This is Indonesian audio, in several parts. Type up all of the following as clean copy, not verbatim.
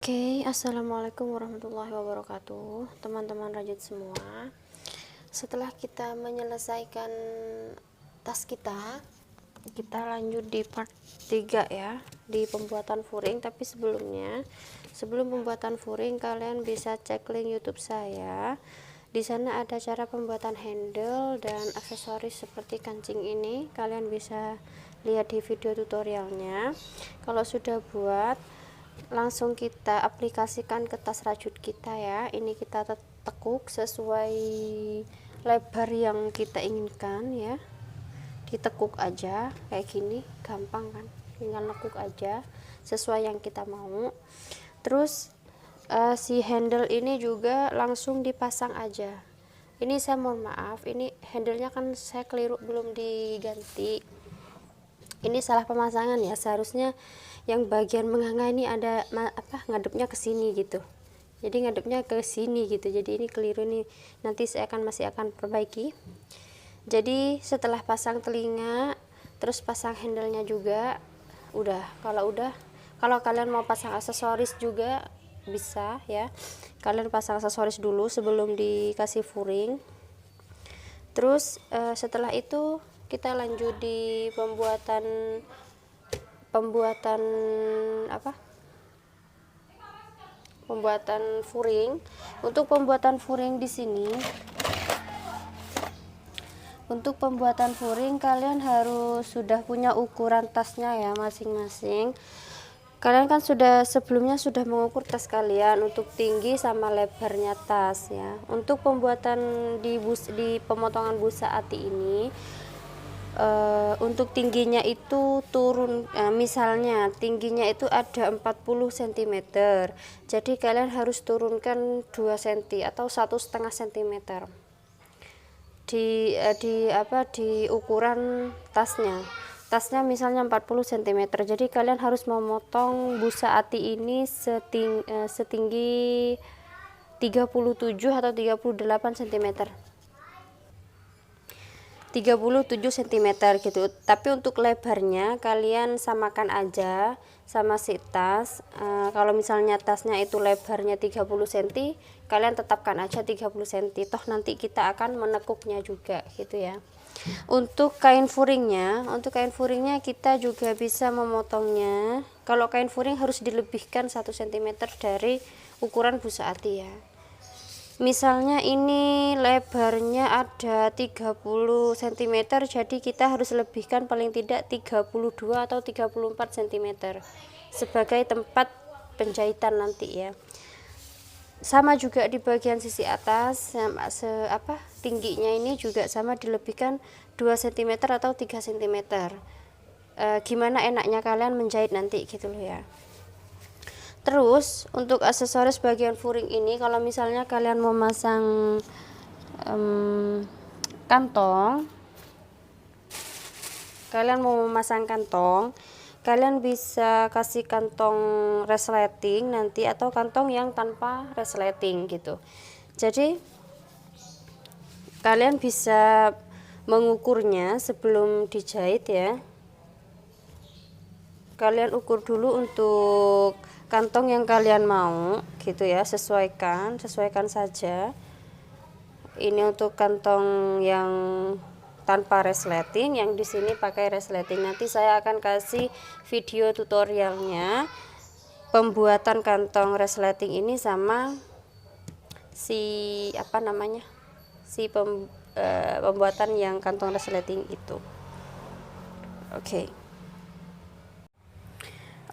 Oke, assalamualaikum warahmatullahi wabarakatuh, teman-teman rajut semua. Setelah kita menyelesaikan tas kita lanjut di part 3 ya, di pembuatan furing. Tapi sebelum pembuatan furing, kalian bisa cek link YouTube saya. Di sana ada cara pembuatan handle dan aksesoris seperti kancing ini. Kalian bisa lihat di video tutorialnya. Kalau sudah buat, langsung kita aplikasikan ke tas rajut kita ya. Ini kita tekuk sesuai lebar yang kita inginkan ya. Ditekuk aja kayak gini, gampang kan, tinggal nekuk aja sesuai yang kita mau. Terus si handle ini juga langsung dipasang aja. Ini saya mohon maaf, ini handlenya kan saya keliru, belum diganti. Ini salah pemasangan ya, seharusnya yang bagian menganga ini ada ngadepnya ke sini gitu, jadi ngadepnya ke sini gitu, jadi ini keliru nih, nanti saya masih akan perbaiki. Jadi setelah pasang telinga, terus pasang handlenya juga udah. Kalau kalian mau pasang aksesoris juga bisa ya, kalian pasang aksesoris dulu sebelum dikasih furing. Terus setelah itu kita lanjut di pembuatan furing. Untuk pembuatan furing di sini, untuk pembuatan furing kalian harus sudah punya ukuran tasnya ya masing-masing. Kalian kan sebelumnya sudah mengukur tas kalian untuk tinggi sama lebarnya tas ya. Untuk pembuatan di pemotongan busa ati ini, untuk tingginya itu turun, misalnya tingginya itu ada 40 cm, jadi kalian harus turunkan 2 cm atau 1,5 cm di ukuran tasnya misalnya 40 cm, jadi kalian harus memotong busa ati ini setinggi 37 atau 38 cm, 37 cm gitu. Tapi untuk lebarnya kalian samakan aja sama si tas. Kalau misalnya tasnya itu lebarnya 30 cm, kalian tetapkan aja 30 cm, toh nanti kita akan menekuknya juga gitu ya. Untuk kain furingnya kita juga bisa memotongnya. Kalau kain furing harus dilebihkan 1 cm dari ukuran busa ati ya. Misalnya ini lebarnya ada 30 cm, jadi kita harus lebihkan paling tidak 32 atau 34 cm sebagai tempat penjahitan nanti ya. Sama juga di bagian sisi atas, tingginya ini juga sama, dilebihkan 2 cm atau 3 cm. Gimana enaknya kalian menjahit nanti gitu loh ya. Terus untuk aksesoris bagian furing ini, kalau misalnya kalian mau masang kantong, kalian bisa kasih kantong resleting nanti, atau kantong yang tanpa resleting gitu. Jadi kalian bisa mengukurnya sebelum dijahit ya. Kalian ukur dulu untuk kantong yang kalian mau gitu ya, sesuaikan saja. Ini untuk kantong yang tanpa resleting, yang di sini pakai resleting. Nanti saya akan kasih video tutorialnya pembuatan kantong resleting ini sama pembuatan yang kantong resleting itu.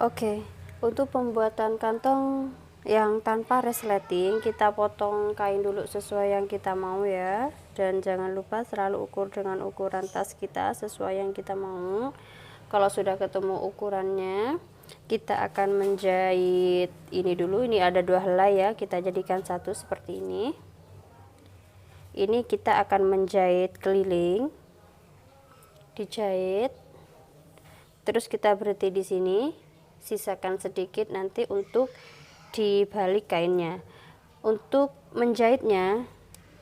Oke. Untuk pembuatan kantong yang tanpa resleting, kita potong kain dulu sesuai yang kita mau ya, dan jangan lupa selalu ukur dengan ukuran tas kita sesuai yang kita mau. Kalau sudah ketemu ukurannya, kita akan menjahit ini dulu. Ini ada 2 helai ya, kita jadikan satu seperti ini. Ini kita akan menjahit keliling, dijahit, terus kita berhenti di sini, sisakan sedikit nanti untuk dibalik kainnya. Untuk menjahitnya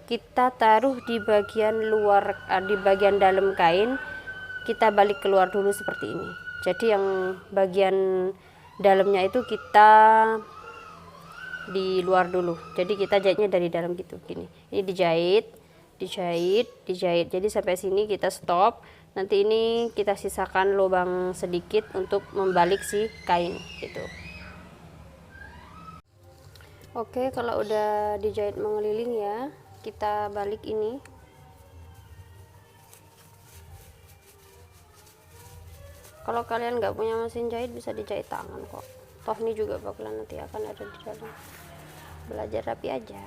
kita taruh di bagian luar, di bagian dalam kain kita balik keluar dulu seperti ini. Jadi yang bagian dalamnya itu kita di luar dulu. Jadi kita jahitnya dari dalam gitu, gini. Ini dijahit, dijahit, dijahit. Jadi sampai sini kita stop. Nanti ini kita sisakan lubang sedikit untuk membalik si kain gitu. Oke, kalau udah dijahit mengeliling ya, kita balik ini. Kalau kalian nggak punya mesin jahit bisa dijahit tangan kok. Toh ini juga bakalan nanti akan ada di dalam. Belajar rapi aja.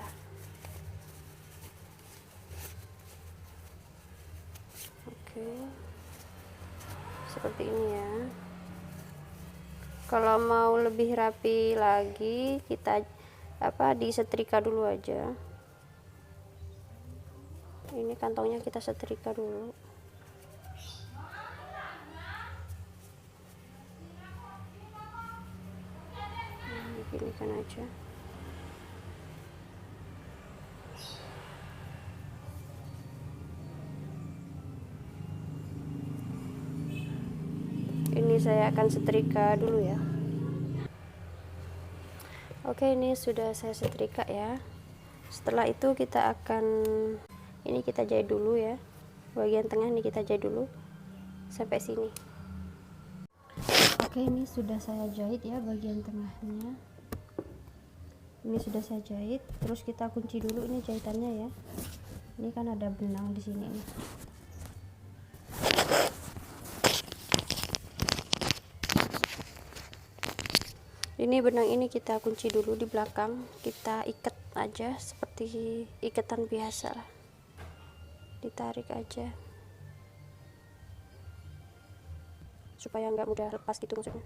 Oke, seperti ini ya. Kalau mau lebih rapi lagi, kita disetrika dulu aja. Ini kantongnya kita setrika dulu. Pilihkan aja. Ini saya akan setrika dulu ya. Oke, ini sudah saya setrika ya. Setelah itu kita akan ini kita jahit dulu ya. Bagian tengah ini kita jahit dulu sampai sini. Oke, ini sudah saya jahit ya bagian tengahnya. Ini sudah saya jahit, terus kita kunci dulu ini jahitannya ya. Ini kan ada benang di sini nih. Ini benang ini kita kunci dulu di belakang, kita ikat aja seperti ikatan biasa lah. Ditarik aja supaya nggak mudah lepas gitu maksudnya.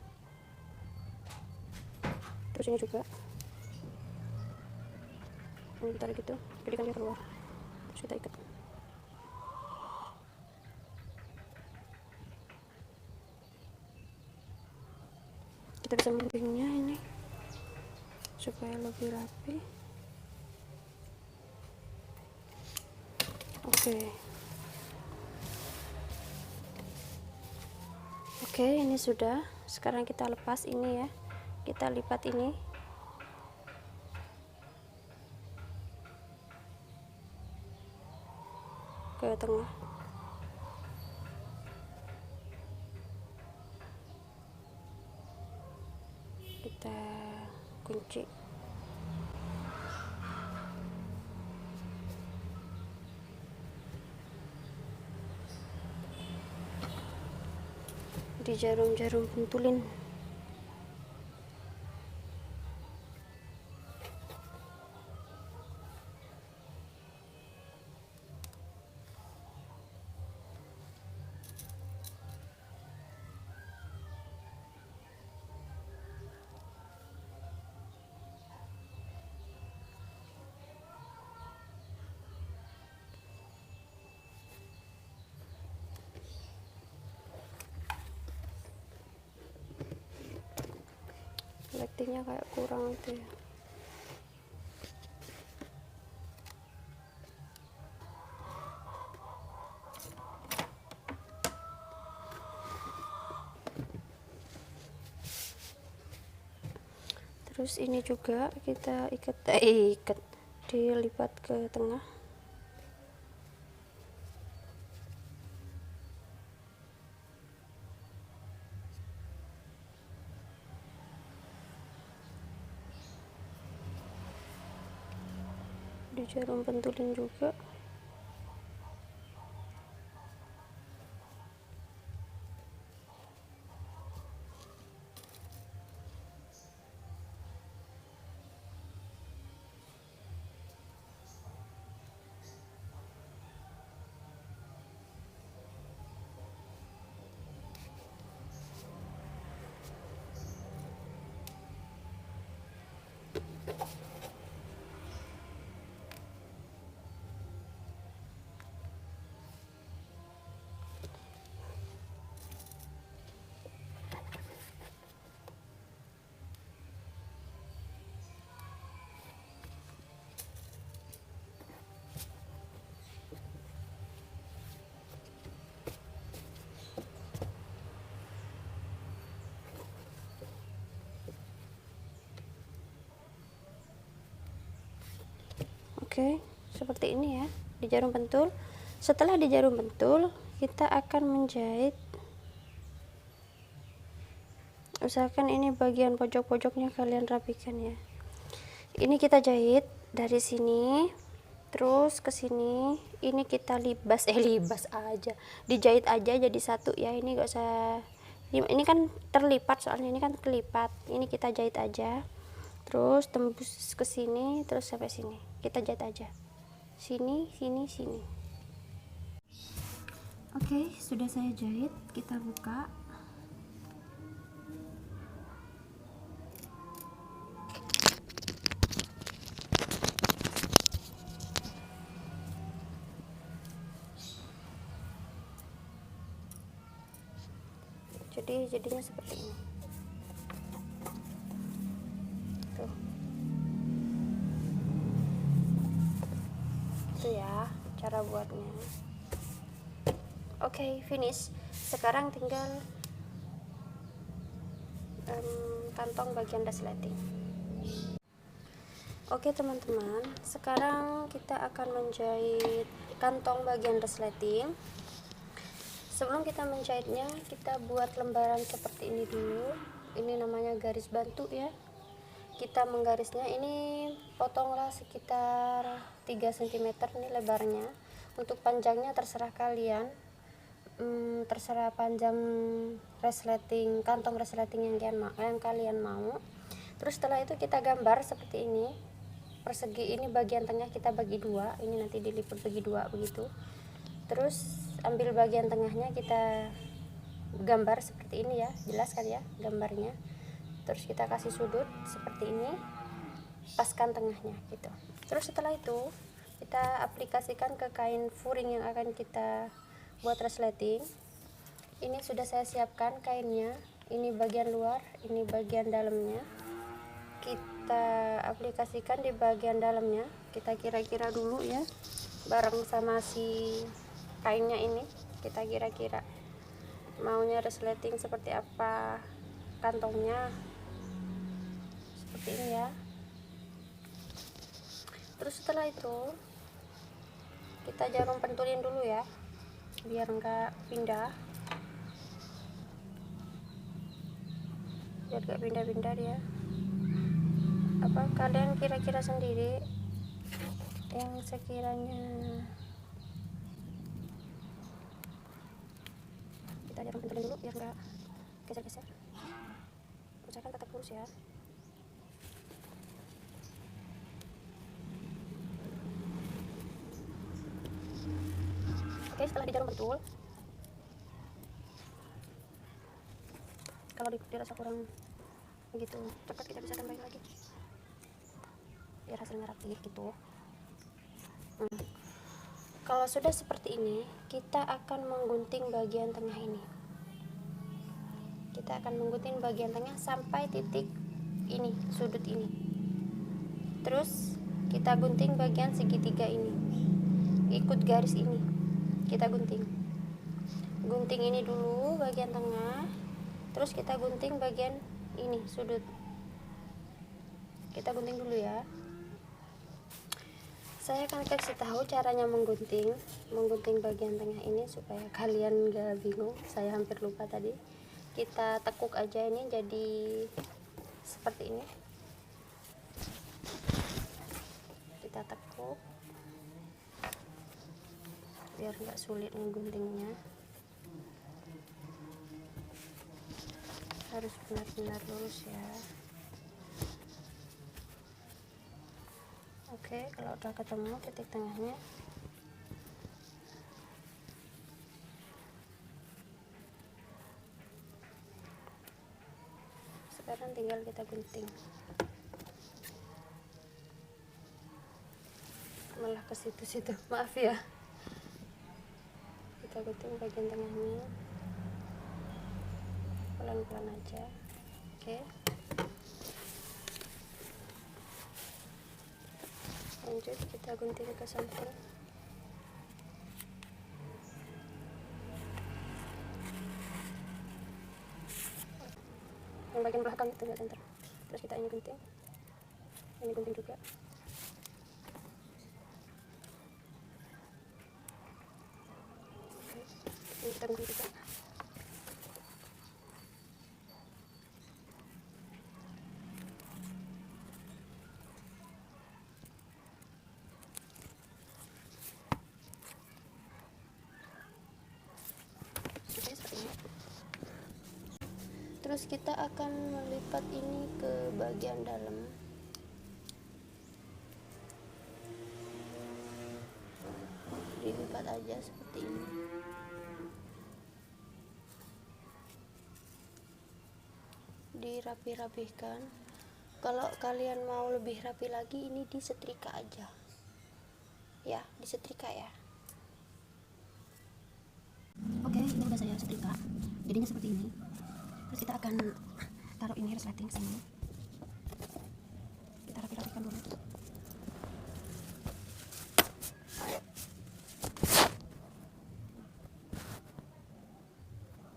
Terus ini juga ini ditarik gitu, jadi kan dia keluar, terus kita ikat. Kita bisa membimbingnya ini supaya lebih rapi. Oke, ini sudah. Sekarang kita lepas ini ya, kita lipat ini. Ke tengah. Kita kunci. Di jarum-jarum pentulin. Lightingnya kayak kurang itu ya. Terus ini juga kita ikat dilipat ke tengah. Di jarum pentulin juga. Oke, seperti ini ya, di jarum pentul. Setelah di jarum pentul, kita akan menjahit. Usahakan ini bagian pojok-pojoknya kalian rapikan ya. Ini kita jahit dari sini terus ke sini. Ini kita libas aja, dijahit aja jadi satu ya. Ini gak usah, ini kan terlipat, soalnya ini kan terlipat. Ini kita jahit aja, terus tembus ke sini, terus sampai sini kita jahit aja, sini sini sini. Oke, sudah saya jahit, kita buka. Jadinya seperti ini tuh. Itu ya cara buatnya. Oke, finish. Sekarang tinggal kantong bagian resleting. Oke teman-teman, sekarang kita akan menjahit kantong bagian resleting. Sebelum kita menjahitnya, kita buat lembaran seperti ini dulu. Ini namanya garis bantu ya. Kita menggarisnya, ini potonglah sekitar 3 cm ini lebarnya. Untuk panjangnya terserah kalian, terserah panjang resleting, kantong resleting yang kalian mau. Terus setelah itu kita gambar seperti ini. Persegi ini bagian tengah kita bagi dua, ini nanti dilipat bagi dua begitu. Terus ambil bagian tengahnya, kita gambar seperti ini ya, jelas kan ya gambarnya. Terus kita kasih sudut seperti ini, paskan tengahnya gitu. Terus setelah itu kita aplikasikan ke kain furing yang akan kita buat resleting. Ini sudah saya siapkan kainnya, ini bagian luar, ini bagian dalamnya. Kita aplikasikan di bagian dalamnya, kita kira-kira dulu ya, bareng sama si kainnya ini. Kita kira-kira maunya resleting seperti apa kantongnya, seperti ini ya. Terus setelah itu kita jarum pentulin dulu ya, biar enggak pindah, biar enggak pindah-pindah dia. Apa kalian kira-kira sendiri yang sekiranya. Kita jarum pentulin dulu biar enggak geser-geser. Usahakan tetap lurus ya. Oke, setelah di jarum pentul, kalau dirasa kurang begitu cepat, kita bisa tambahin lagi biar hasilnya rapi gitu. Kalau sudah seperti ini, kita akan menggunting bagian tengah ini. Kita akan menggunting bagian tengah sampai titik ini, sudut ini. Terus kita gunting bagian segitiga ini, ikut garis ini kita gunting ini dulu bagian tengah. Terus kita gunting bagian ini, sudut, kita gunting dulu ya. Saya akan kasih tahu caranya menggunting bagian tengah ini supaya kalian gak bingung. Saya hampir lupa tadi. Kita tekuk aja ini jadi seperti ini. Kita tekuk biar nggak sulit mengguntingnya. Harus benar-benar lurus ya. Oke, kalau udah ketemu titik tengahnya, sekarang tinggal kita gunting. Malah ke situ-situ, maaf ya. Kita gunting bagian tengahnya pelan-pelan aja. Oke, lanjut kita gunting ke samping. Yang bagian belakang itu nggak center. Terus kita ini gunting juga. kita gunting juga. Oke, seperti ini. Terus kita akan melipat ini ke bagian dalam. Dilipat aja seperti ini. Dirapi-rapihkan. Kalau kalian mau lebih rapi lagi, ini disetrika aja ya, disetrika ya. Oke, ini udah saya setrika, jadinya seperti ini. Terus kita akan taruh ini resleting sini, kita rapi-rapikan dulu.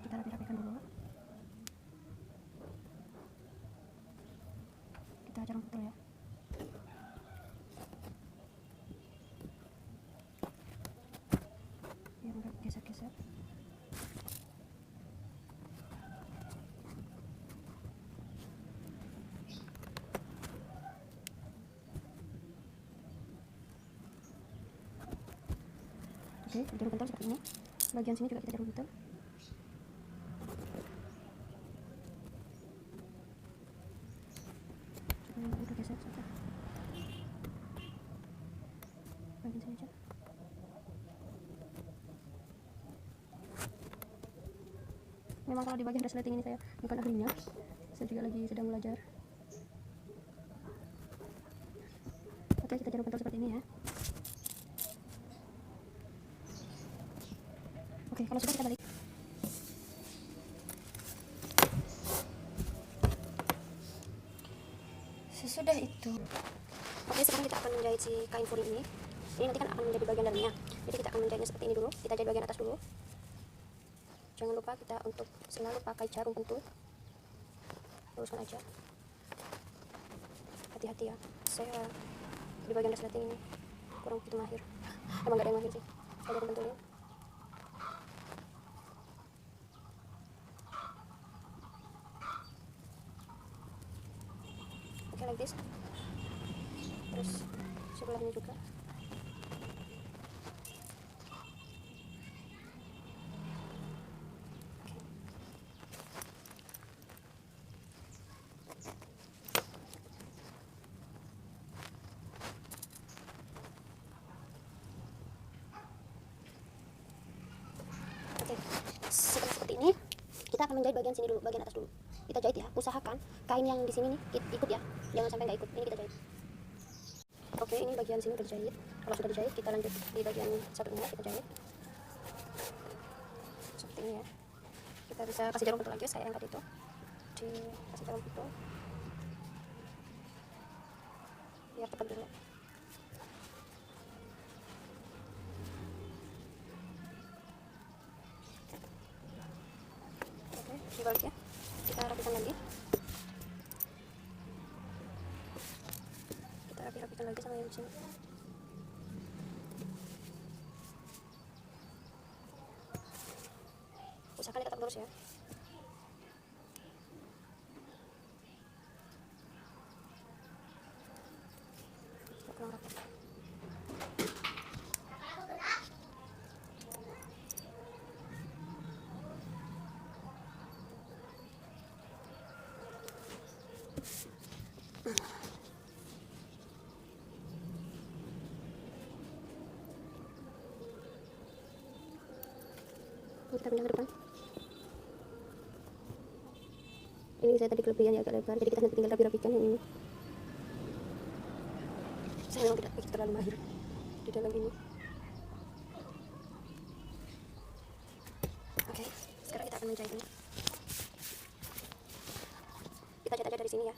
Kita rapi-rapikan dulu. Kita jarum betul ya. Biar enggak geser-geser. Oke, jarum pentul seperti ini. Bagian sini juga kita jarum pentul. Udah geser saja. Bagian sini aja. Memang kalau di bagian resleting ini saya bukan ahlinya, saya juga lagi sedang belajar. Oke, kita jarum pentul seperti ini ya. Oke, kalau sudah kita balik. Sesudah itu, oke, sekarang kita akan menjahit si kain furi ini. Ini nanti kan akan menjadi bagian dalamnya. Jadi kita akan menjahitnya seperti ini dulu. Kita jahit bagian atas dulu. Jangan lupa kita untuk selalu pakai jarum pentul. Luruskan aja. Hati-hati ya. Saya di bagian resleting ini kurang begitu mahir. Emang gak ada yang mahir sih. Saya jarum pentulin. Oke, like this. Terus sebelahnya juga. Oke, setelah seperti ini kita akan menjahit bagian sini dulu, bagian atas dulu. Kita jahit ya, usahakan kain yang di sini nih ikut ya, jangan sampai nggak ikut. Ini kita jahit. Oke, ini bagian sini udah dijahit. Kalau sudah dijahit, kita lanjut di bagian satunya, kita jahit seperti ini ya. Kita bisa kasih jarum pentul lagi, saya angkat itu, dikasih jarum pentul biar tepat dulu. Oke, dibalik ya, kita rapikan lagi. Kita rapikan lagi sama yang di sini. Usahakan tetap lurus ya. Kurang rapi. Ini kita pindah ke depan. Ini saya tadi kelebihan ya, agak lebar, jadi kita nanti tinggal rapi-rapikan yang ini. Saya memang tidak begitu terlalu mahir di dalam ini. Oke, sekarang kita akan menjahit ini. Kita jahit aja dari sini ya.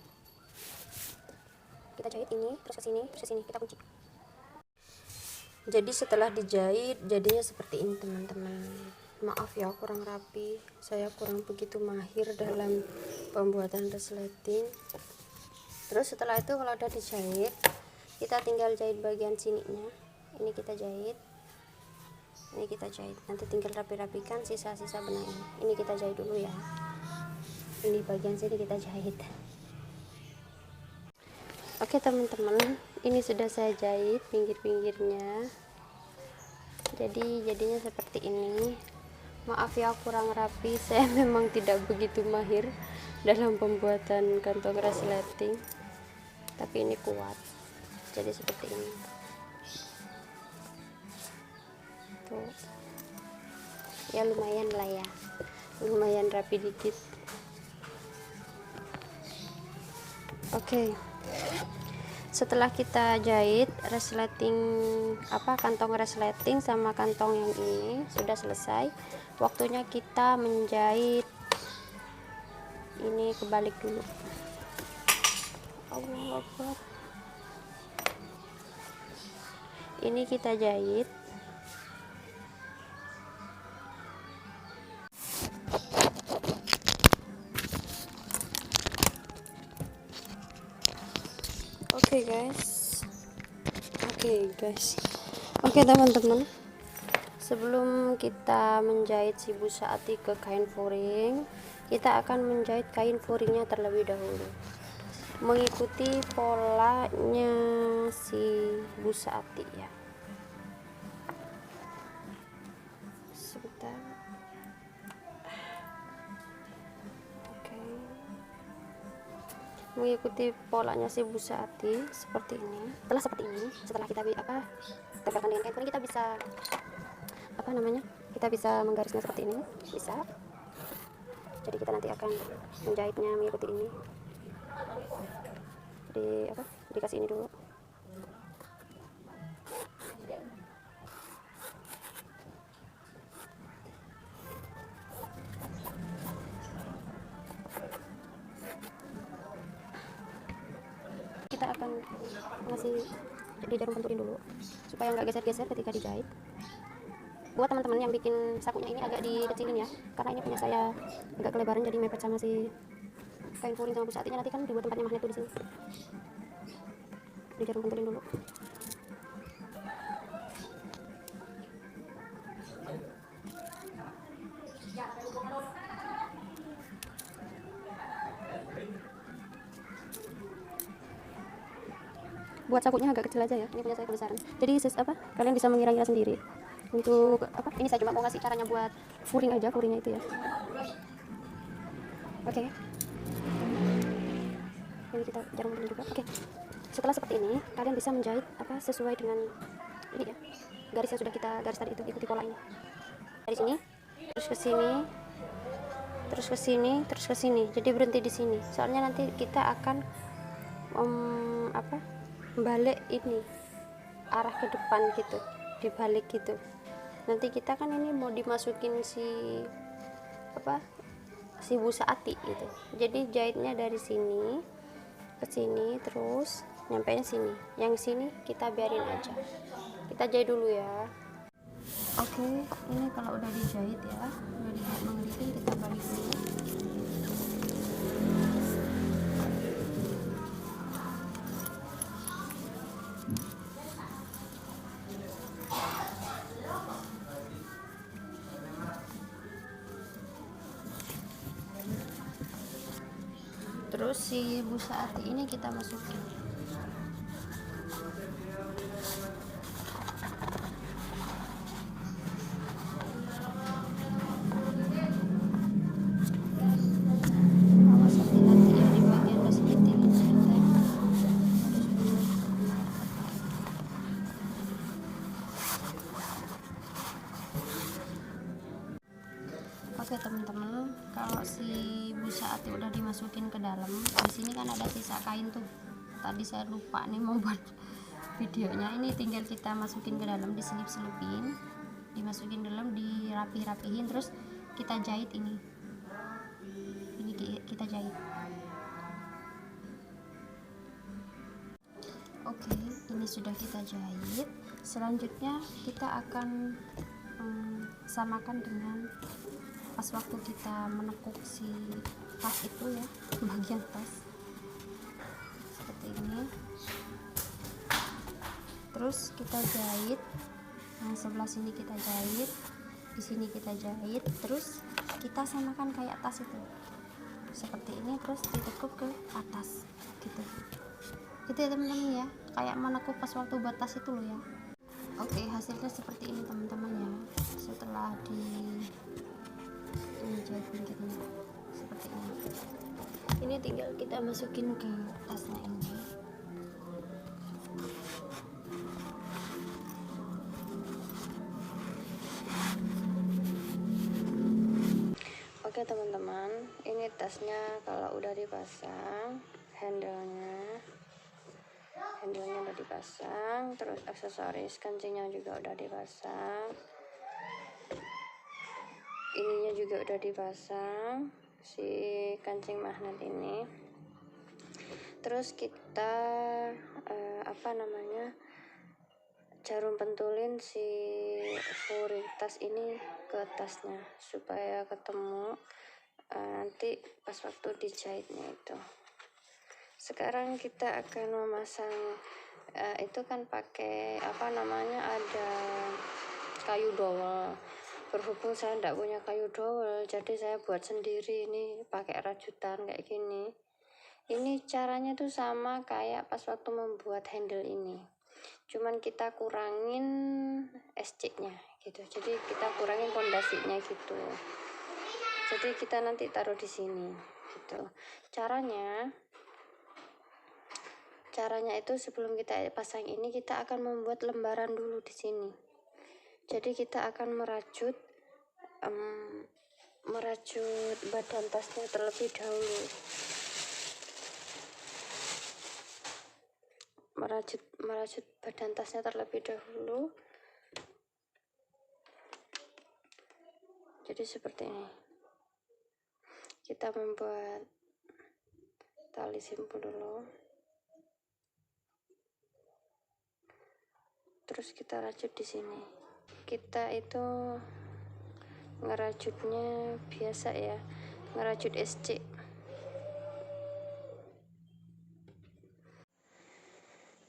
Kita jahit ini, terus ke sini, kita kunci. Jadi setelah dijahit, jadinya seperti ini teman-teman. Maaf ya kurang rapi, saya kurang begitu mahir dalam pembuatan resleting. Terus setelah itu kalau udah dijahit, kita tinggal jahit bagian sininya. Ini kita jahit, Ini kita jahit, nanti tinggal rapi-rapikan sisa-sisa benang ini kita jahit dulu ya. Ini bagian sini kita jahit. Oke teman-teman, ini sudah saya jahit pinggir-pinggirnya. Jadinya seperti ini. Maaf ya kurang rapi, saya memang tidak begitu mahir dalam pembuatan kantong resleting, tapi ini kuat. Jadi seperti ini. Tuh. Ya lumayan lah ya. Lumayan rapi dikit. Oke. Setelah kita jahit resleting kantong resleting sama kantong yang ini sudah selesai, waktunya kita menjahit. Ini kebalik dulu. Allahu Akbar. Ini kita jahit. Oke teman-teman, sebelum kita menjahit si busa ati ke kain furing, kita akan menjahit kain furingnya terlebih dahulu mengikuti polanya si busa ati ya. Sebentar. Mengikuti polanya si busa ati seperti ini. Setelah kita tempelkan dengan kain furing, kita bisa kita bisa menggarisnya seperti ini, bisa. Jadi kita nanti akan menjahitnya mengikuti ini. Dikasih ini dulu. Kita akan ngasih di jarum penturin dulu supaya nggak geser-geser ketika dijahit. Buat teman-teman yang bikin sakunya ini agak dikecilin ya, karena ini punya saya agak kelebaran jadi mepet sama si kain furing sama busa atinya. Nanti kan dibuat tempatnya magnet tuh di sini. Di jarum penturin dulu. Buat sakunya agak kecil aja ya, ini punya saya kebesaran. Jadi kalian bisa mengira-ngira sendiri. Untuk ini saya cuma mau ngasih caranya buat furing aja, furingnya itu ya. Oke. Ini kita jarum penturin juga. Oke. Setelah seperti ini, kalian bisa menjahit sesuai dengan ini ya. Garis yang sudah kita garis tadi itu, ikuti pola ini. Dari sini, terus ke sini, terus ke sini, terus ke sini. Jadi berhenti di sini. Soalnya nanti kita akan balik ini arah ke depan gitu, dibalik gitu. Nanti kita kan ini mau dimasukin si busa ati gitu. Jadi jahitnya dari sini ke sini terus nyampenya sini. Yang sini kita biarin aja. Kita jahit dulu ya. Oke, ini kalau udah dijahit ya, udah dijahit mengeriting, kita balik dulu. Terus si busa ati ini kita masukin. Awas hati-hati ya di bagian resleting ini. Oke teman-teman, kalau si busa ati udah dimasukin ke dalam, di sini kan ada sisa kain tuh. Tadi saya lupa nih mau buat videonya. Ini tinggal kita masukin ke dalam, diselip-selipin, dimasukin dalam, dirapi-rapihin, terus kita jahit ini. Ini kita jahit. Oke, ini sudah kita jahit. Selanjutnya kita akan samakan dengan pas waktu kita menekuk si tas itu ya, bagian tas seperti ini. Terus kita jahit Nah, sebelah sini kita jahit, di sini kita jahit, terus kita samakan kayak tas itu seperti ini, terus ditekuk ke atas gitu ya teman-teman ya, kayak mana kupas waktu buat tas itu loh ya. Oke, hasilnya seperti ini teman-teman ya, setelah ini jahit pinggirnya seperti ini tinggal kita masukin ke tasnya ini. Oke teman-teman, ini tasnya kalau udah dipasang, handle-nya udah dipasang, terus aksesoris kancingnya juga udah dipasang, ininya juga udah dipasang, si kancing magnet ini. Terus kita jarum pentulin si furi tas ini ke tasnya supaya ketemu nanti pas waktu dijahitnya itu. Sekarang kita akan memasang itu kan pakai ada kayu dowel. Berhubung saya tidak punya kayu dowel, jadi saya buat sendiri ini pakai rajutan kayak gini. Ini caranya tuh sama kayak pas waktu membuat handle ini, cuman kita kurangin SC-nya gitu, jadi kita kurangin pondasinya gitu, jadi kita nanti taruh di sini gitu. Caranya itu sebelum kita pasang ini, kita akan membuat lembaran dulu di sini. Jadi kita akan merajut badan tasnya terlebih dahulu. Merajut badan tasnya terlebih dahulu. Jadi seperti ini. Kita membuat tali simpul dulu. Terus kita rajut di sini. Kita itu ngerajutnya biasa ya, ngerajut SC.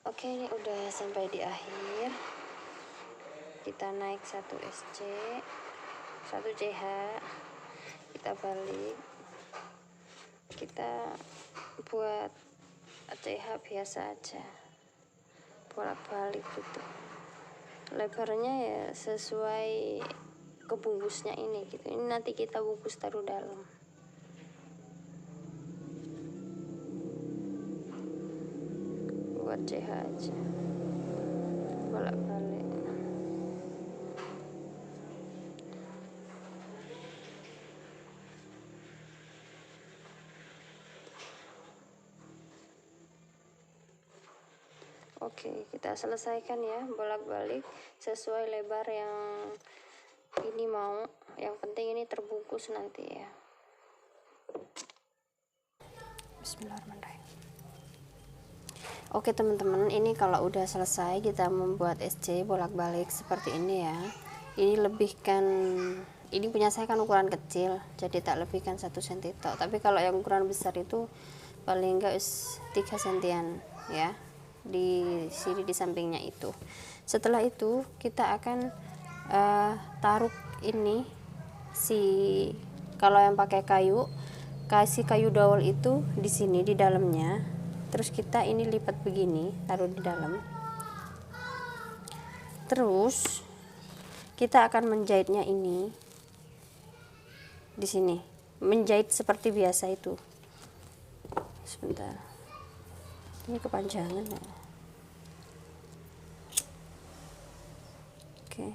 Oke, ini udah sampai di akhir. Kita naik 1 SC, 1 CH, kita balik, kita buat CH biasa aja, bolak-balik gitu. Lebarnya ya sesuai kebungkusnya ini gitu. Ini nanti kita bungkus taruh dalam. Buat CH aja, bolak-balik. Oke, kita selesaikan ya, bolak-balik sesuai lebar yang ini mau. Yang penting ini terbungkus nanti ya. Bismillahirrahmanirrahim. Oke teman-teman, ini kalau udah selesai kita membuat SC bolak-balik seperti ini ya. Ini punya saya kan ukuran kecil, jadi tak lebihkan 1 cm tok. Tapi kalau yang ukuran besar itu paling enggak 3 cm ya, di sini di sampingnya itu. Setelah itu kita akan taruh ini kalau yang pakai kayu, kasih kayu dowel itu di sini di dalamnya. Terus kita ini lipat begini, taruh di dalam. Terus kita akan menjahitnya ini di sini, menjahit seperti biasa itu. Sebentar, ini kepanjangan ya. Oke.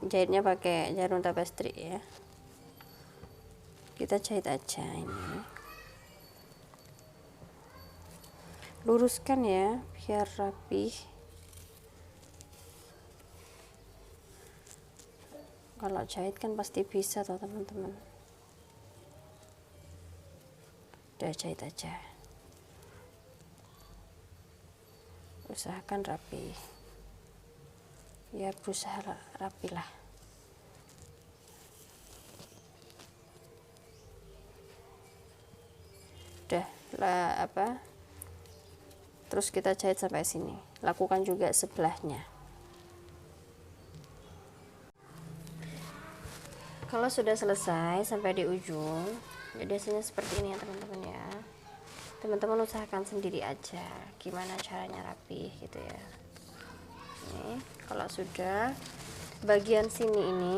Jahitnya pakai jarum tapestri ya. Kita jahit aja ini, luruskan ya biar rapih. Kalau jahit kan pasti bisa toh teman-teman. Udah jahit aja, usahakan rapi ya, berusaha rapi lah. Udah lah terus kita jahit sampai sini. Lakukan juga sebelahnya. Kalau sudah selesai sampai di ujung, jadi hasilnya seperti ini ya teman-teman ya. Teman-teman usahakan sendiri aja gimana caranya rapi gitu ya. Ini kalau sudah bagian sini ini,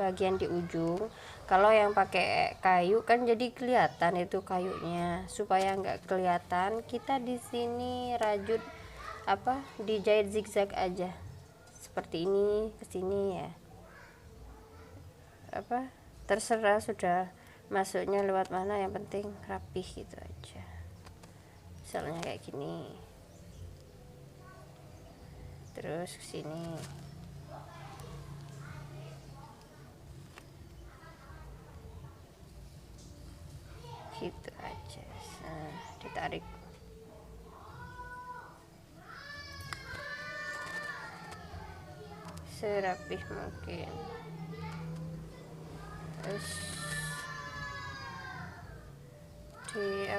bagian di ujung, kalau yang pakai kayu kan jadi kelihatan itu kayunya. Supaya nggak kelihatan, kita di sini rajut dijahit zigzag aja seperti ini ke sini ya. Terserah sudah masuknya lewat mana, yang penting rapih gitu aja. Misalnya kayak gini, terus ke sini gitu aja. Nah, ditarik serapih mungkin. Terus di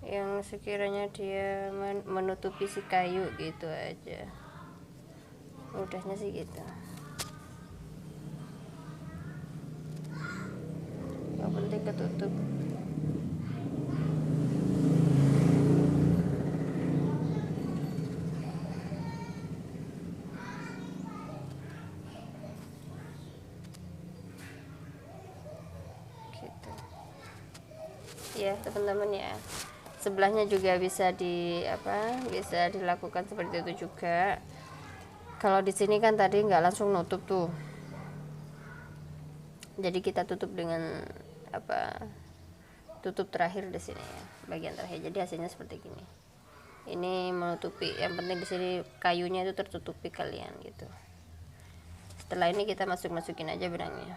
yang sekiranya dia menutupi si kayu gitu aja. Mudahnya sih gitu. Yang penting ketutup. Ya teman-teman ya, sebelahnya juga bisa bisa dilakukan seperti itu juga. Kalau di sini kan tadi nggak langsung nutup tuh, jadi kita tutup dengan tutup terakhir di sini ya, bagian terakhir. Jadi hasilnya seperti gini. Ini menutupi, yang penting di sini kayunya itu tertutupi kalian gitu. Setelah ini kita masukin aja benangnya.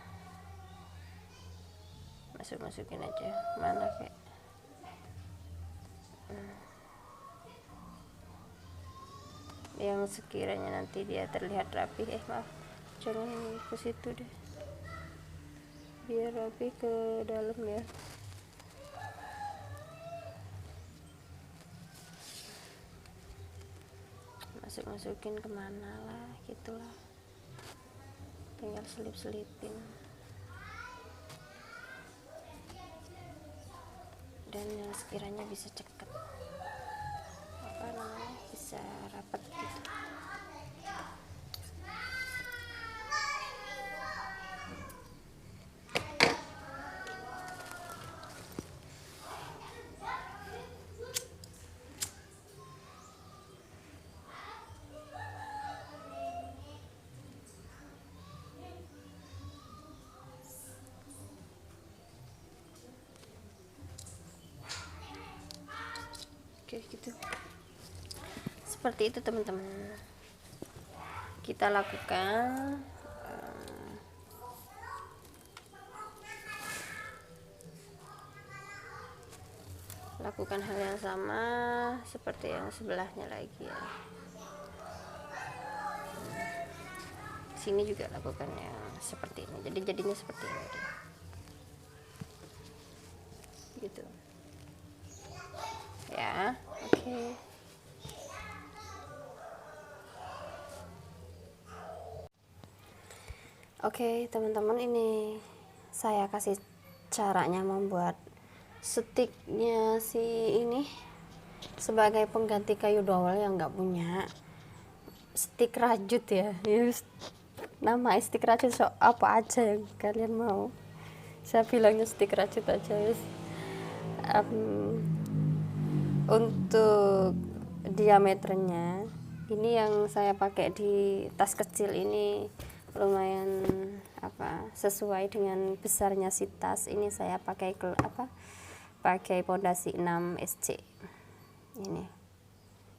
Masukin aja, mana kayak yang sekiranya nanti dia terlihat rapi. Maaf, jangan ke situ deh, biar rapi ke dalam ya. Masukin kemana lah gitulah, tinggal selipin dan yang sekiranya bisa cekat bisa rapat gitu. Oke gitu, seperti itu teman-teman kita lakukan. Lakukan hal yang sama seperti yang sebelahnya lagi ya. Sini juga lakukan yang seperti ini, jadi jadinya seperti ini deh. Gitu ya. Oke teman-teman, ini saya kasih caranya membuat sticknya si ini sebagai pengganti kayu dowel yang nggak punya stick rajut ya. Nama stick rajut apa aja yang kalian mau, saya bilangnya stick rajut aja ya. Untuk diameternya ini yang saya pakai di tas kecil ini lumayan sesuai dengan besarnya si tas. Ini saya pakai pakai pondasi 6 SC ini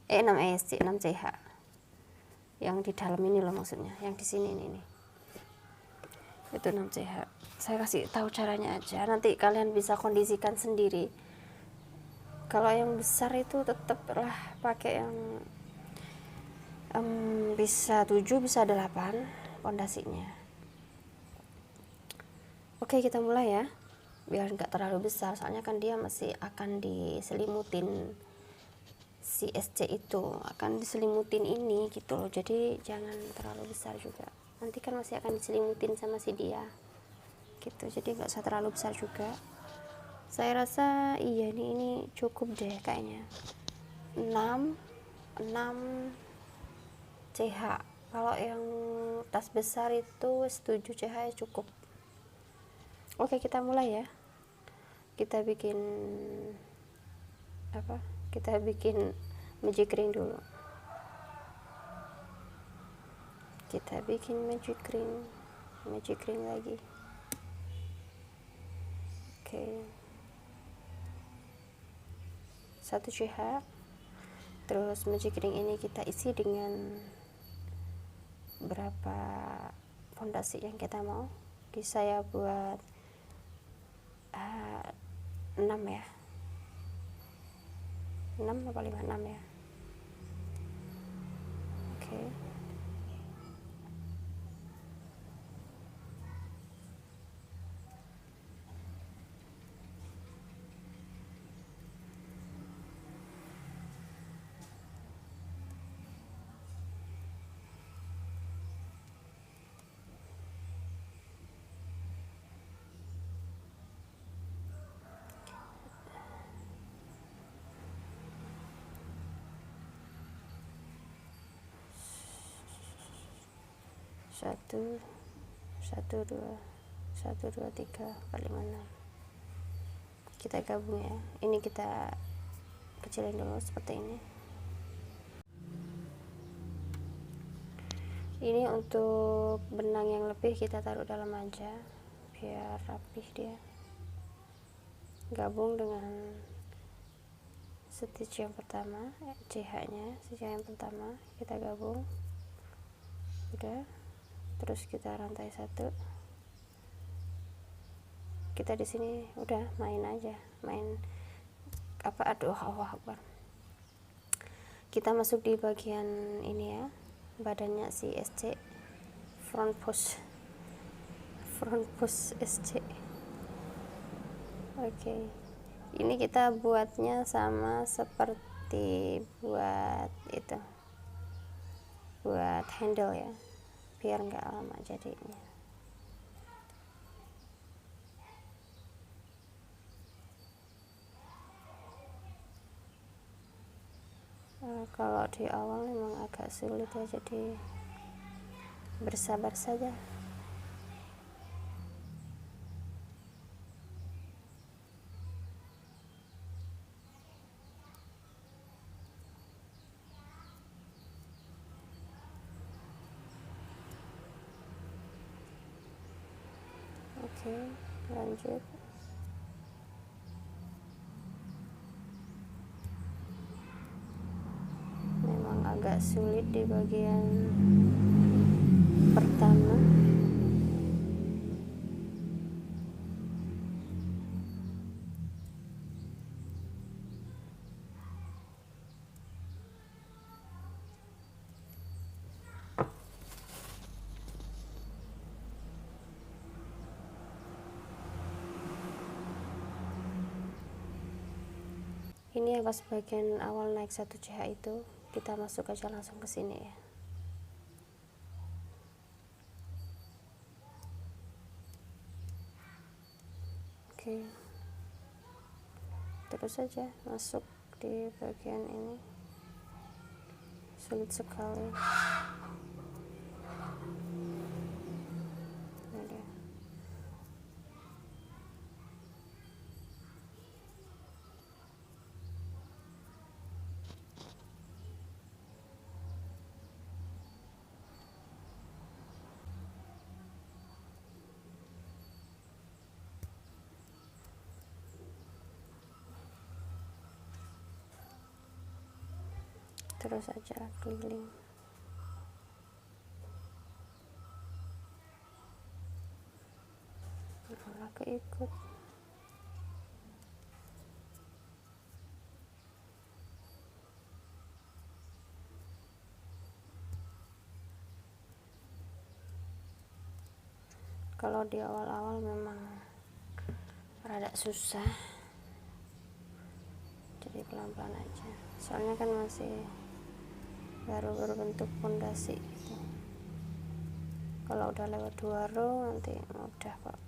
6 SC 6 CH yang di dalam ini loh, maksudnya yang di sini ini itu 6 CH. Saya kasih tahu caranya aja, nanti kalian bisa kondisikan sendiri. Kalau yang besar itu tetaplah pakai yang bisa 7 bisa 8 pondasinya. Oke kita mulai ya. biar nggak terlalu besar, soalnya kan dia masih akan diselimutin, si SC itu akan diselimutin ini gitu loh, jadi jangan terlalu besar juga, nanti kan masih akan diselimutin sama si dia gitu, jadi nggak usah terlalu besar juga. Saya rasa iya ini cukup deh kayaknya, 6 CH. Kalau yang tas besar itu 7 CH ya cukup. Oke, kita mulai ya. Kita bikin apa? Kita bikin magic ring dulu. Kita bikin magic ring lagi. Oke. 1 CH. Terus magic ring ini kita isi dengan berapa fondasi yang kita mau. Saya buat 6 ya, 6 apa 5, 6 ya. Oke. Satu, dua, 3, 4, 5, 6. Kita gabung ya. Ini kita kecilin dulu seperti ini. Ini untuk benang yang lebih kita taruh dalam aja biar rapih dia. Gabung dengan stitch yang pertama, CH nya stitch yang pertama kita gabung, udah. Terus kita rantai 1. Kita di sini udah main aja, aduh Allah Akbar. Kita masuk di bagian ini ya, badannya si SC, front post SC. Oke. Ini kita buatnya sama seperti buat handle ya, biar nggak lama jadinya. Kalau di awal memang agak sulit ya, jadi bersabar saja. Oke, lanjut. Memang agak sulit di bagian pertama. Ini yang pas bagian awal naik 1 CH itu, kita masuk aja langsung ke sini ya. Oke. Terus saja masuk di bagian ini. Sulit sekali. Ini dia. Terus aja keliling. Malah keikut. Kalau di awal-awal memang rada susah, jadi pelan-pelan aja, soalnya kan masih baru berbentuk pondasi gitu. Kalau udah lewat 2 row nanti mudah kok.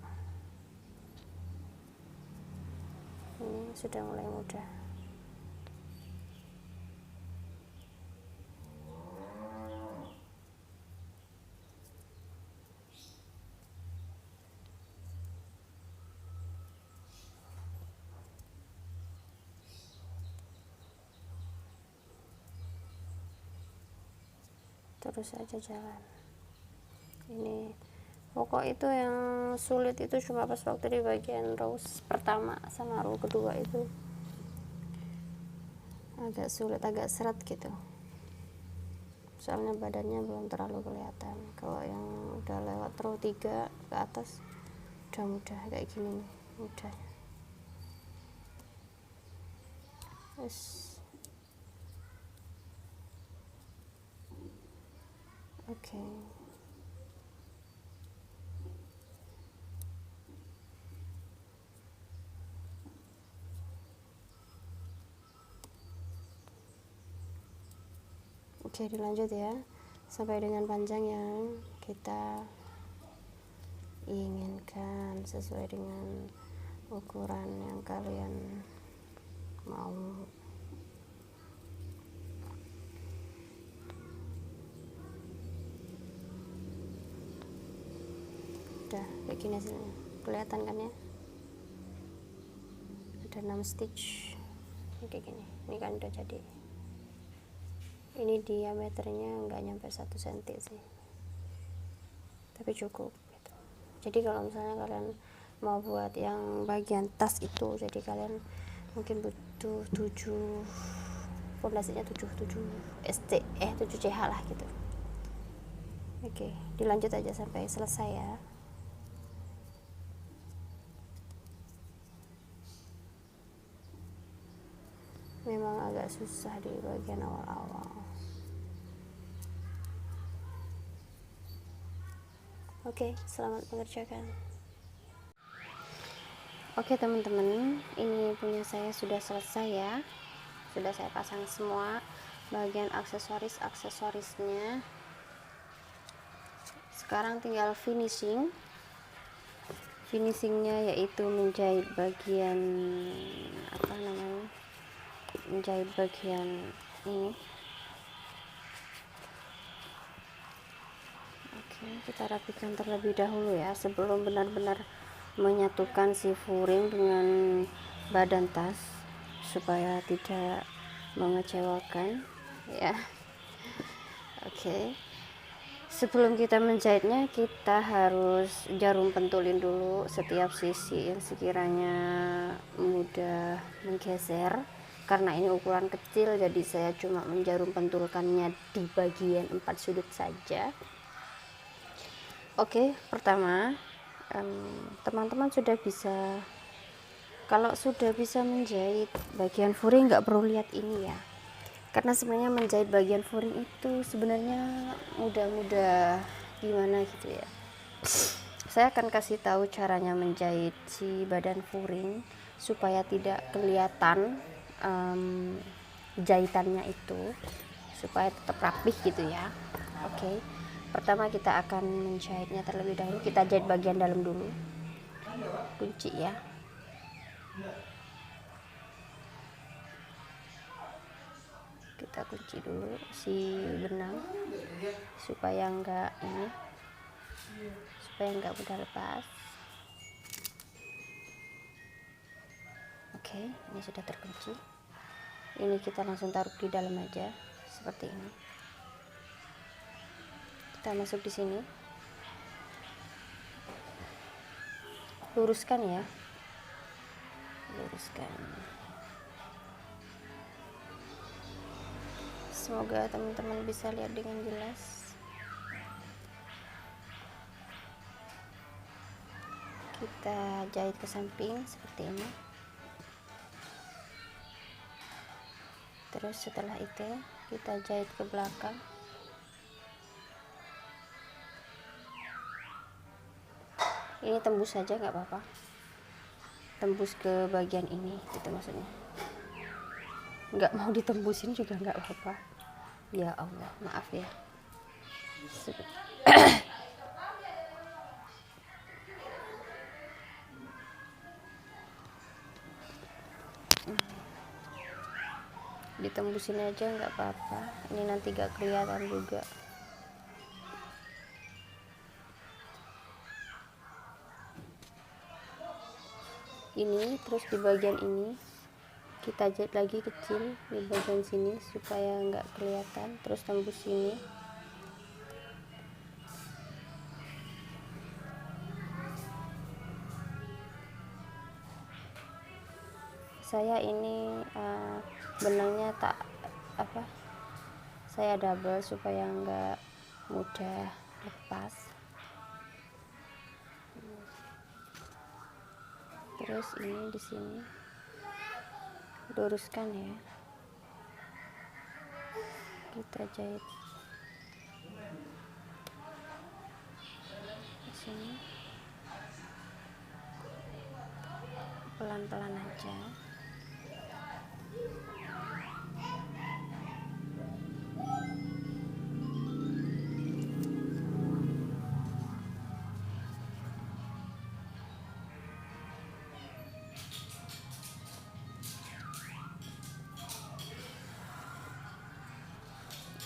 Ini sudah mulai mudah. Terus aja jalan. Ini pokok itu yang sulit itu cuma pas waktu di bagian row pertama sama row kedua itu agak sulit, agak seret gitu, soalnya badannya belum terlalu kelihatan. Kalau yang udah lewat row 3 ke atas udah mudah kayak gini nih, mudah. Oke. Oke, dilanjut ya sampai dengan panjang yang kita inginkan sesuai dengan ukuran yang kalian mau. Udah kayak gini hasilnya, kelihatan kan ya, ada 6 stitch kayak gini. Ini kan udah jadi. Ini diameternya nggak nyampe 1 cm sih, tapi cukup gitu. Jadi kalau misalnya kalian mau buat yang bagian tas itu, jadi kalian mungkin butuh 7, pondasinya 7 CH lah gitu. Oke, dilanjut aja sampai selesai ya. Memang agak susah di bagian awal-awal. Oke, selamat mengerjakan. Oke teman-teman, ini punya saya sudah selesai ya. Sudah saya pasang semua bagian aksesorisnya. Sekarang tinggal finishingnya, yaitu menjahit bagian menjahit bagian ini. Oke, kita rapikan terlebih dahulu ya sebelum benar-benar menyatukan si furing dengan badan tas supaya tidak mengecewakan ya. Oke, sebelum kita menjahitnya kita harus jarum pentulin dulu setiap sisi yang sekiranya mudah menggeser. Karena ini ukuran kecil, jadi saya cuma menjarum pentulkannya di bagian 4 sudut saja. Oke, pertama teman-teman sudah bisa, kalau sudah bisa menjahit bagian furing nggak perlu lihat ini ya, karena sebenarnya menjahit bagian furing itu sebenarnya mudah-mudah gimana gitu ya. Saya akan kasih tahu caranya menjahit si badan furing supaya tidak kelihatan jahitannya itu, supaya tetap rapih gitu ya. Oke, pertama kita akan menjahitnya terlebih dahulu. Kita jahit bagian dalam dulu, kunci ya. Kita kunci dulu si benang supaya enggak mudah lepas. Oke, ini sudah terkunci. Ini kita langsung taruh di dalam aja seperti ini. Kita masuk di sini, luruskan ya, luruskan. Semoga teman-teman bisa lihat dengan jelas. Kita jahit ke samping seperti ini. Terus setelah itu kita jahit ke belakang. Ini tembus saja nggak apa-apa. tembus ke bagian ini gitu maksudnya. Nggak mau ditembusin juga nggak apa-apa. Ya Allah, maaf ya. Ditembusin aja nggak apa-apa, ini nanti gak kelihatan juga. Ini terus di bagian ini kita jahit lagi kecil di bagian sini supaya nggak kelihatan, terus tembus sini. Saya ini benangnya saya double supaya nggak mudah lepas. Terus ini di sini luruskan ya, kita jahit di sini pelan-pelan aja.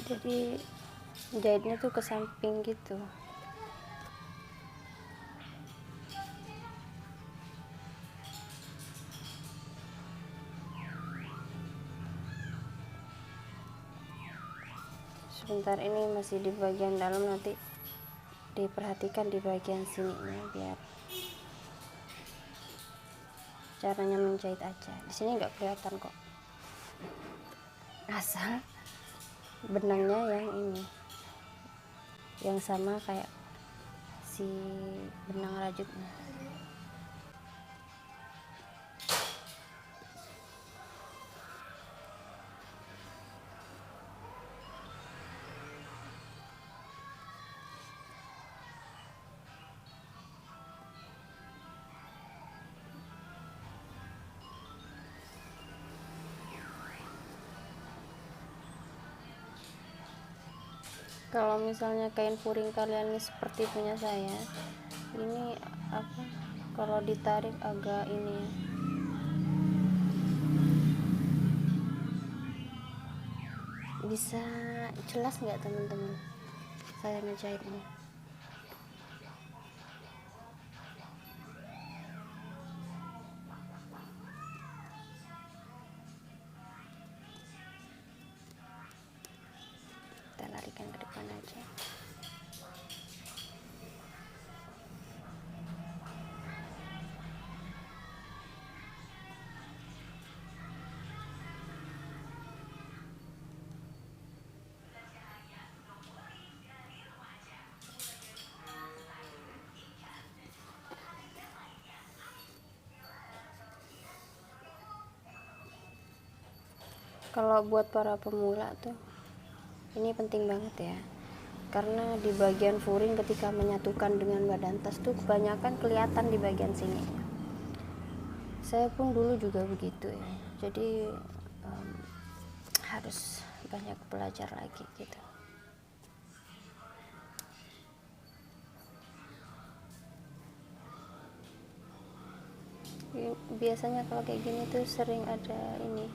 Jadi jahitnya tuh ke samping gitu. Sebentar, ini masih di bagian dalam, nanti diperhatikan di bagian sininya biar caranya menjahit aja. Di sini nggak kelihatan kok, asal benangnya yang ini yang sama kayak si benang rajutnya. Kalau misalnya kain puring kalian ini seperti punya saya, ini kalau ditarik agak ini ya, bisa jelas nggak teman-teman saya ngejahitnya? Kita larikan ke depan aja. Kalau buat para pemula tuh ini penting banget ya, karena di bagian furing ketika menyatukan dengan badan tas tuh kebanyakan kelihatan di bagian sini. Saya pun dulu juga begitu ya, jadi harus banyak belajar lagi gitu. Biasanya kalau kayak gini tuh sering ada ini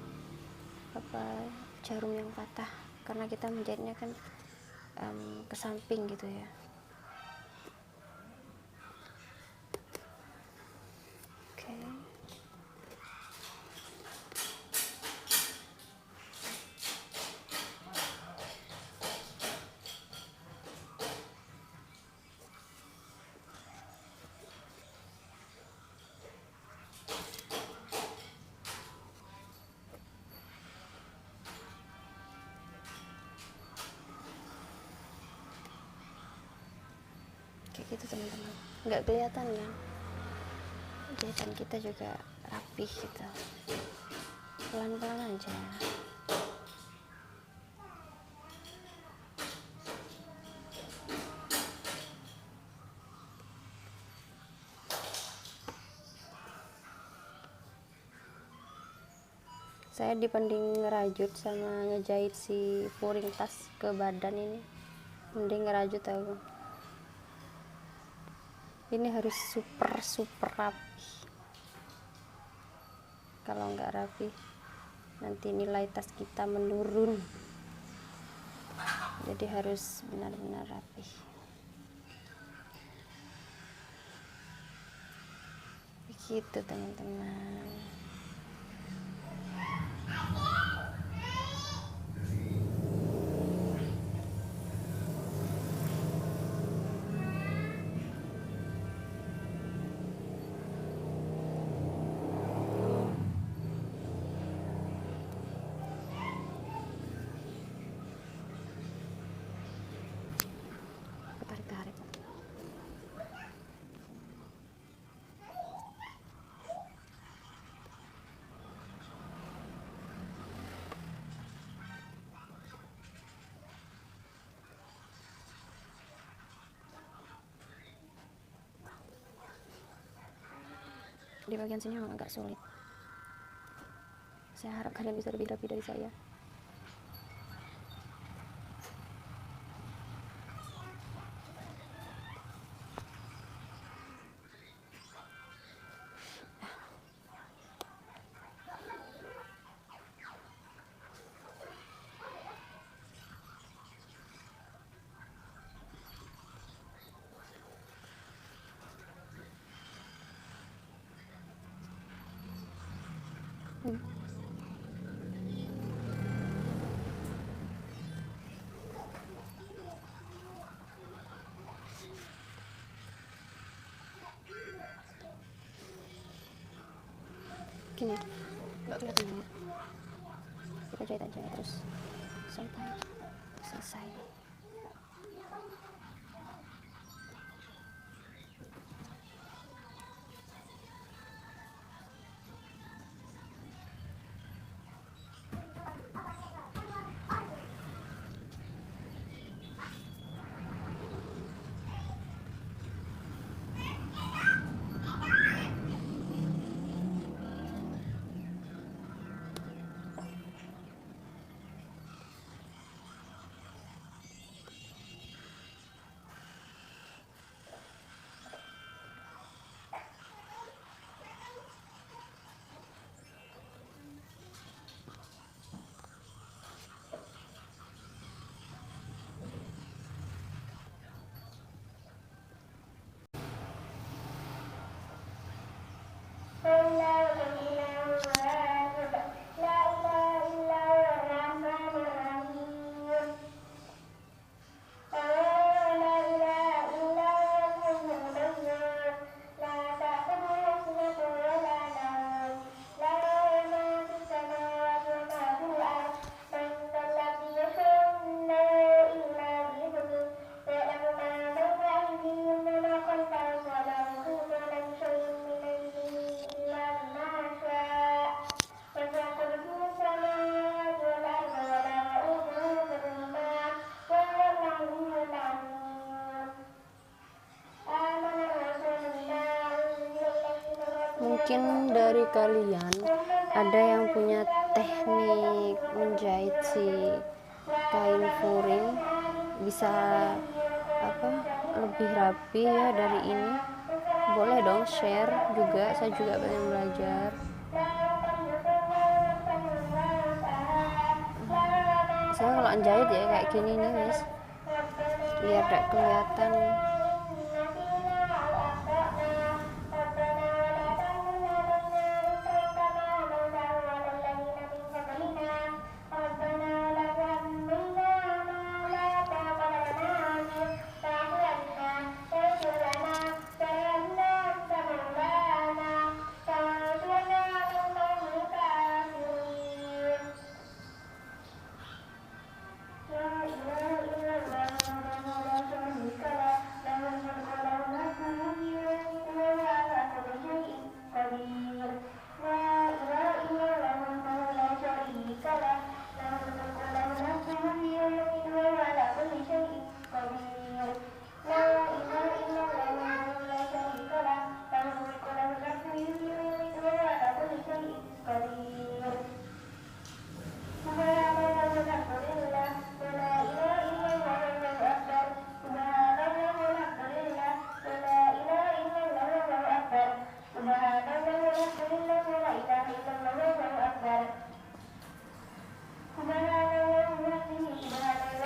jarum yang patah karena kita menjahitnya kan ke samping gitu ya. Oke. Kayak gitu teman-teman, nggak kelihatan ya, jahitan kita juga rapih gitu, pelan-pelan aja. Saya dibanding ngerajut sama ngejahit si furing tas ke badan ini, mending ngerajut aku. Ini harus super rapi. Kalau nggak rapi nanti nilai tas kita menurun, jadi harus benar-benar rapi. Begitu teman-teman. Tarik-tarik. Di bagian sini memang agak sulit. Saya harap kalian bisa lebih rapi dari saya. Gini, nggak kelihatan ya. Kita jahit aja terus selesai. Mungkin dari kalian ada yang punya teknik menjahit si kain furing bisa lebih rapi ya dari ini, boleh dong share juga, saya juga pengen belajar. Saya kalau menjahit ya kayak gini nih guys, biar gak kelihatan.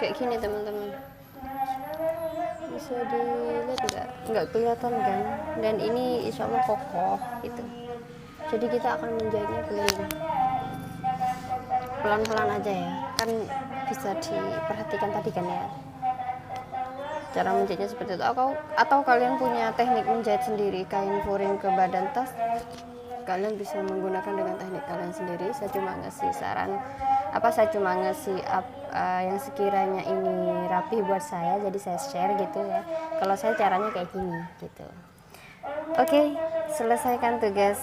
kayak gini teman-teman, bisa dilihat nggak kelihatan kan, dan ini insya Allah kokoh gitu. Jadi kita akan menjahitnya keliling pelan-pelan aja ya, kan bisa diperhatikan tadi kan ya cara menjahitnya seperti itu. Atau kalian punya teknik menjahit sendiri kain furing ke badan tas, kalian bisa menggunakan dengan teknik kalian sendiri. Saya cuma ngasih saran, saya cuma ngasih yang sekiranya ini rapi buat saya, jadi saya share gitu ya. Kalau saya caranya kayak gini gitu. Oke, selesaikan tugas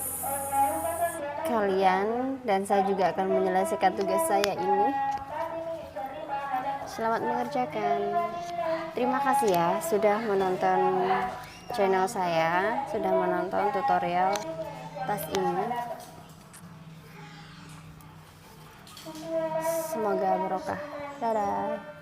kalian dan saya juga akan menyelesaikan tugas saya ini. Selamat mengerjakan. Terima kasih ya sudah menonton channel saya, sudah menonton tutorial tas ini. Semoga barokah. Dadah.